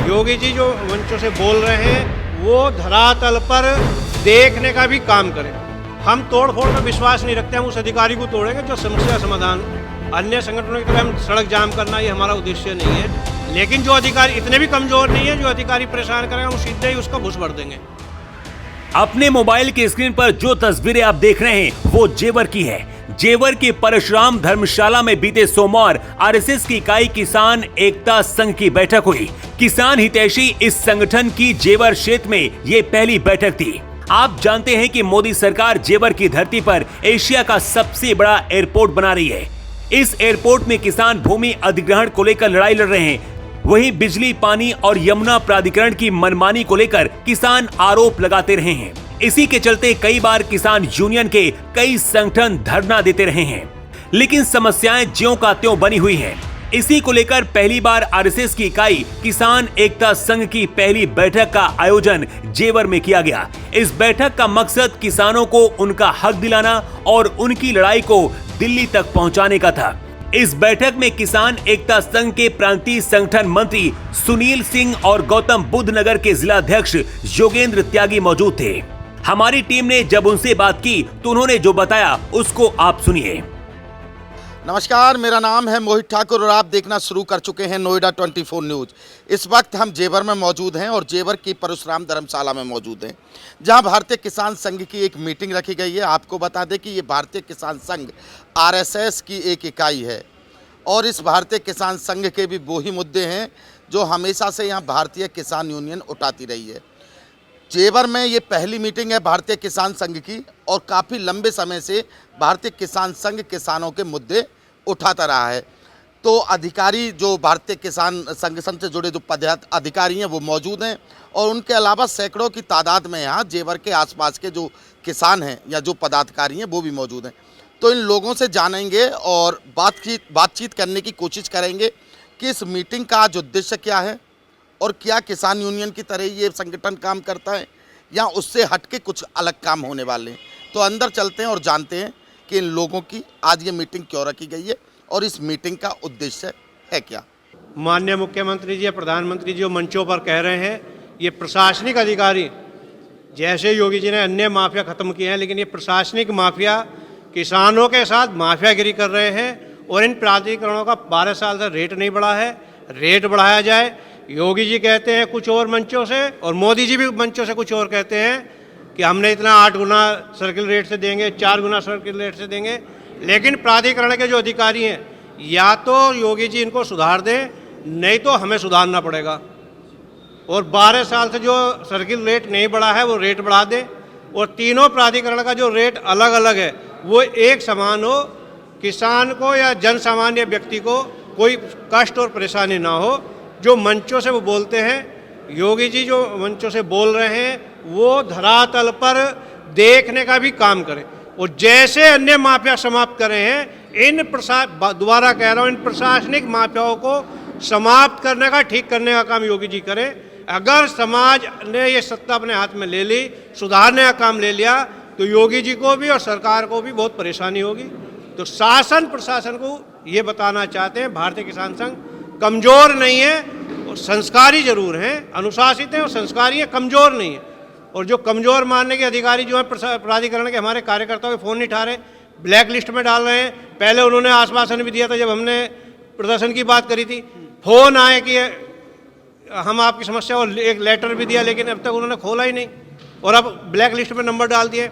योगी जी जो मंचों से बोल रहे हैं वो धरातल पर देखने का भी काम करें। हम तोड़ फोड़ में विश्वास नहीं रखते, हम उस अधिकारी को तोड़ेंगे जो समस्या समाधान। अन्य संगठनों की तरह हम सड़क जाम करना ये हमारा उद्देश्य नहीं है, लेकिन जो अधिकारी इतने भी कमजोर नहीं है जो अधिकारी परेशान करेंगे हम सीधे ही उसका घूस भर देंगे। अपने मोबाइल की स्क्रीन पर जो तस्वीरें आप देख रहे हैं वो जेवर की है। जेवर के परशुराम धर्मशाला में बीते सोमवार आरएसएस की इकाई किसान एकता संघ की बैठक हुई। किसान हितैषी इस संगठन की जेवर क्षेत्र में ये पहली बैठक थी। आप जानते हैं कि मोदी सरकार जेवर की धरती पर एशिया का सबसे बड़ा एयरपोर्ट बना रही है। इस एयरपोर्ट में किसान भूमि अधिग्रहण को लेकर लड़ाई लड़ रहे हैं। वहीं बिजली, पानी और यमुना प्राधिकरण की मनमानी को लेकर किसान आरोप लगाते रहे हैं। इसी के चलते कई बार किसान यूनियन के कई संगठन धरना देते रहे हैं, लेकिन समस्याएं ज्यों का त्यों बनी हुई हैं। इसी को लेकर पहली बार आरएसएस की इकाई किसान एकता संघ की पहली बैठक का आयोजन जेवर में किया गया। इस बैठक का मकसद किसानों को उनका हक दिलाना और उनकी लड़ाई को दिल्ली तक पहुंचाने का था। इस बैठक में किसान एकता संघ के प्रांतीय संगठन मंत्री सुनील सिंह और गौतम बुद्ध नगर के जिलाध्यक्ष योगेंद्र त्यागी मौजूद थे। हमारी टीम ने जब उनसे बात की तो उन्होंने जो बताया उसको आप सुनिए। नमस्कार, मेरा नाम है मोहित ठाकुर और आप देखना शुरू कर चुके हैं नोएडा 24 न्यूज। इस वक्त हम जेवर में मौजूद हैं और जेवर की परशुराम धर्मशाला में मौजूद हैं, जहां भारतीय किसान संघ की एक मीटिंग रखी गई है। आपको बता दें कि ये भारतीय किसान संघ आरएसएस की एक इकाई है और इस भारतीय किसान संघ के भी वही मुद्दे हैं जो हमेशा से यहाँ भारतीय किसान यूनियन उठाती रही है। जेवर में ये पहली मीटिंग है भारतीय किसान संघ की और काफ़ी लंबे समय से भारतीय किसान संघ किसानों के मुद्दे उठाता रहा है। तो अधिकारी जो भारतीय किसान संगठन से जुड़े जो पदाधिकारी हैं वो मौजूद हैं और उनके अलावा सैकड़ों की तादाद में यहाँ जेवर के आसपास के जो किसान हैं या जो पदाधिकारी हैं वो भी मौजूद हैं। तो इन लोगों से जानेंगे और बातचीत करने की कोशिश करेंगे कि इस मीटिंग का आज उद्देश्य क्या है और क्या किसान यूनियन की तरह ये संगठन काम करता है या उससे हटके कुछ अलग काम होने वाले हैं। तो अंदर चलते हैं और जानते हैं कि इन लोगों की आज ये मीटिंग क्यों रखी गई है और इस मीटिंग का उद्देश्य है क्या। माननीय मुख्यमंत्री जी या प्रधानमंत्री जी जो मंचों पर कह रहे हैं, ये प्रशासनिक अधिकारी जैसे योगी जी ने अन्य माफिया खत्म किए हैं, लेकिन ये प्रशासनिक माफिया किसानों के साथ माफियागिरी कर रहे हैं और इन प्राधिकरणों का 12 साल से रेट नहीं बढ़ा है। रेट बढ़ाया जाए। योगी जी कहते हैं कुछ और मंचों से और मोदी जी भी मंचों से कुछ और कहते हैं कि हमने इतना 8 गुना सर्किल रेट से देंगे, 4 गुना सर्किल रेट से देंगे। लेकिन प्राधिकरण के जो अधिकारी हैं या तो योगी जी इनको सुधार दें, नहीं तो हमें सुधारना पड़ेगा। और 12 साल से जो सर्किल रेट नहीं बढ़ा है वो रेट बढ़ा दें और तीनों प्राधिकरण का जो रेट अलग अलग है वो एक समान हो, किसान को या जन सामान्य व्यक्ति को कोई कष्ट और परेशानी ना हो। जो मंचों से वो बोलते हैं, योगी जी जो मंचों से बोल रहे हैं वो धरातल पर देखने का भी काम करें और जैसे अन्य माफिया समाप्त करे हैं दोबारा कह रहा हूँ, इन प्रशासनिक माफियाओं को समाप्त करने का, ठीक करने का काम योगी जी करें। अगर समाज ने ये सत्ता अपने हाथ में ले ली, सुधारने का काम ले लिया, तो योगी जी को भी और सरकार को भी बहुत परेशानी होगी। तो शासन प्रशासन को ये बताना चाहते हैं, भारतीय किसान संघ कमज़ोर नहीं है और संस्कारी जरूर हैं, अनुशासित हैं और संस्कारी हैं, कमज़ोर नहीं है। और जो कमज़ोर मानने के अधिकारी जो हैं प्राधिकरण के, हमारे कार्यकर्ताओं के फ़ोन नहीं उठा रहे, ब्लैक लिस्ट में डाल रहे हैं। पहले उन्होंने आश्वासन भी दिया था जब हमने प्रदर्शन की बात करी थी, फ़ोन आए कि हम आपकी समस्या और एक लेटर भी दिया, लेकिन अब तक उन्होंने खोला ही नहीं और अब ब्लैक लिस्ट में नंबर डाल दिए।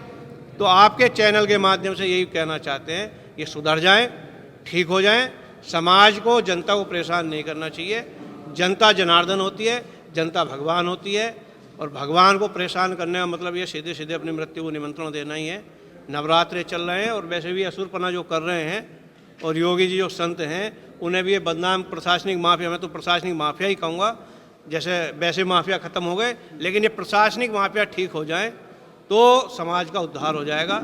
तो आपके चैनल के माध्यम से यही कहना चाहते हैं, ये सुधर जाएं, ठीक हो जाएं। समाज को, जनता को परेशान नहीं करना चाहिए। जनता जनार्दन होती है, जनता भगवान होती है और भगवान को परेशान करने का मतलब ये सीधे सीधे अपनी मृत्यु को निमंत्रण देना ही है। नवरात्रे चल रहे हैं और वैसे भी असुरपना जो कर रहे हैं और योगी जी जो संत हैं उन्हें भी ये बदनाम प्रशासनिक माफिया, मैं तो प्रशासनिक माफिया ही कहूँगा, जैसे वैसे माफिया ख़त्म हो गए, लेकिन ये प्रशासनिक माफिया ठीक हो जाए तो समाज का उद्धार हो जाएगा।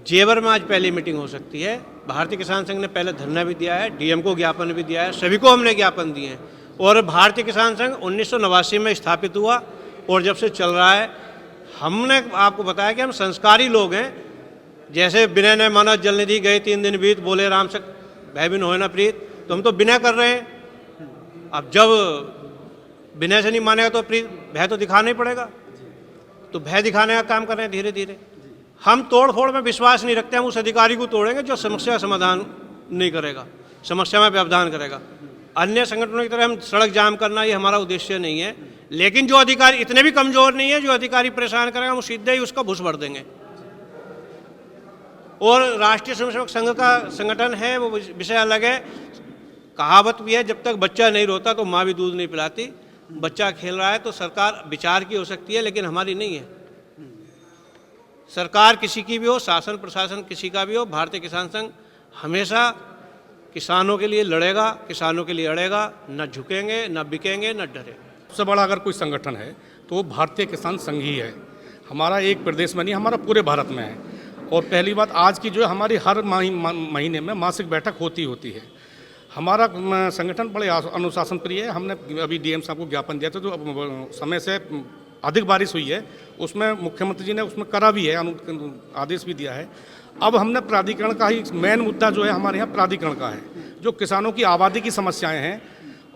जेवर में आज पहली मीटिंग हो सकती है। भारतीय किसान संघ ने पहले धरना भी दिया है, डीएम को ज्ञापन भी दिया है, सभी को हमने ज्ञापन दिए हैं। और भारतीय किसान संघ 1989 में स्थापित हुआ और जब से चल रहा है। हमने आपको बताया कि हम संस्कारी लोग हैं। जैसे विनय ने माना जल निधि गए 3 दिन बीत, बोले राम से भय बिन होए न प्रीत, तो हम तो विनय कर रहे हैं। अब जब विनय से नहीं मानेगा तो भय तो दिखाना ही पड़ेगा। तो भय दिखाने का काम कर रहे हैं धीरे धीरे। हम तोड़ फोड़ में विश्वास नहीं रखते, हम उस अधिकारी को तोड़ेंगे जो समस्या का समाधान नहीं करेगा, समस्या में व्यवधान करेगा। अन्य संगठनों की तरह हम सड़क जाम करना ये हमारा उद्देश्य नहीं है, लेकिन जो अधिकारी इतने भी कमजोर नहीं है, जो अधिकारी परेशान करेगा हम सीधे ही उसका घूस भर देंगे। और राष्ट्रीय स्वयंसेवक संघ का संगठन है वो विषय अलग है। कहावत भी है, जब तक बच्चा नहीं रोता तो माँ भी दूध नहीं पिलाती। बच्चा खेल रहा है तो सरकार विचार की हो सकती है, लेकिन हमारी नहीं है। सरकार किसी की भी हो, शासन प्रशासन किसी का भी हो, भारतीय किसान संघ हमेशा किसानों के लिए लड़ेगा, किसानों के लिए अड़ेगा, न झुकेंगे, न बिकेंगे, न डरे। सबसे बड़ा अगर कोई संगठन है तो वो भारतीय किसान संघ ही है। हमारा एक प्रदेश में नहीं, हमारा पूरे भारत में है। और पहली बात, आज की जो है हमारी हर महीने में मासिक बैठक होती है। हमारा संगठन बड़े अनुशासन प्रिय है। हमने अभी डीएम साहब को ज्ञापन दिया था, जो समय से अधिक बारिश हुई है उसमें मुख्यमंत्री जी ने उसमें करा भी है, आदेश भी दिया है। अब हमने प्राधिकरण का ही मेन मुद्दा जो है हमारे यहाँ प्राधिकरण का है, जो किसानों की आबादी की समस्याएं हैं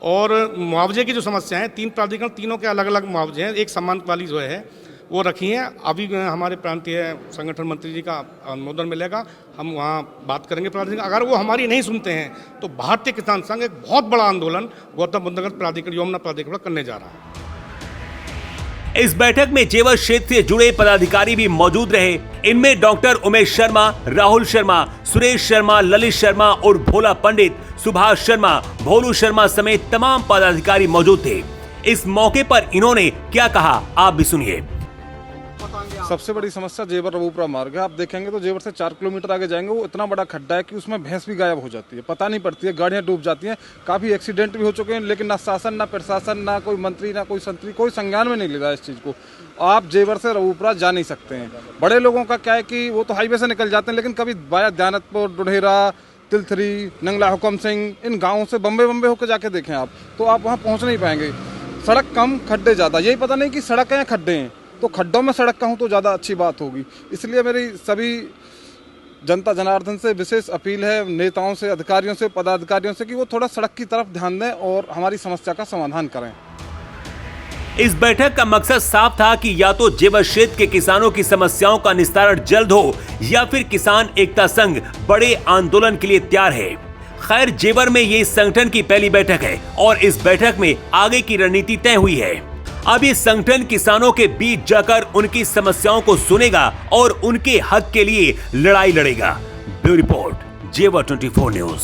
और मुआवजे की जो समस्याएं हैं। 3 प्राधिकरण, तीनों के अलग अलग मुआवजे हैं, एक सम्मान वाली जो है वो रखी हैं। अभी हमारे प्रांतीय संगठन मंत्री जी का अनुमोदन मिलेगा, हम वहाँ बात करेंगे प्राधिकरण। अगर वो हमारी नहीं सुनते हैं तो भारतीय किसान संघ एक बहुत बड़ा आंदोलन गौतम बुद्ध नगर प्राधिकरण, यमुना प्राधिकरण करने जा रहा है। इस बैठक में जेवर क्षेत्र से जुड़े पदाधिकारी भी मौजूद रहे। इनमें डॉक्टर उमेश शर्मा, राहुल शर्मा, सुरेश शर्मा, ललित शर्मा और भोला पंडित, सुभाष शर्मा, भोलू शर्मा समेत तमाम पदाधिकारी मौजूद थे। इस मौके पर इन्होंने क्या कहा आप भी सुनिए। सबसे बड़ी समस्या जेवर रबूपुरा मार्ग है। आप देखेंगे तो जेवर से 4 किलोमीटर आगे जाएंगे, वो इतना बड़ा खड्डा है कि उसमें भैंस भी गायब हो जाती है, पता नहीं पड़ती है, गाड़ियां डूब जाती हैं। काफ़ी एक्सीडेंट भी हो चुके हैं, लेकिन ना शासन, ना प्रशासन, ना कोई मंत्री, ना कोई संतरी, कोई संज्ञान में नहीं ले रहा है इस चीज़ को। आप जेवर से रबूपुरा जा नहीं सकते हैं। बड़े लोगों का क्या है कि वो तो हाईवे से निकल जाते हैं, लेकिन कभी वाया दयानतपुर, डुढेरा, तिलथरी, नंगला, हुकम सिंह, इन गाँवों से बम्बे होकर जाके देखें आप, तो आप वहाँ पहुँच नहीं पाएंगे। सड़क कम, खड्डे ज़्यादा। यही पता नहीं कि सड़क है या खड्डे हैं, तो खड्डों में सड़क का हूँ तो ज़्यादा अच्छी बात होगी। इसलिए मेरी सभी जनता जनार्दन से विशेष अपील है, नेताओं से, अधिकारियों से, पदाधिकारियों से, कि वो थोड़ा सड़क की तरफ ध्यान दें और हमारी समस्या का समाधान करें। इस बैठक का मकसद साफ था कि या तो जेवर क्षेत्र के किसानों की समस्याओं का निस्तारण जल्द हो, या फिर किसान एकता संघ बड़े आंदोलन के लिए तैयार है। खैर, जेवर में ये संगठन की पहली बैठक है और इस बैठक में आगे की रणनीति तय हुई है। अब ये संगठन किसानों के बीच जाकर उनकी समस्याओं को सुनेगा और उनके हक के लिए लड़ाई लड़ेगा। ब्यूरो रिपोर्ट, जेवर 24 न्यूज।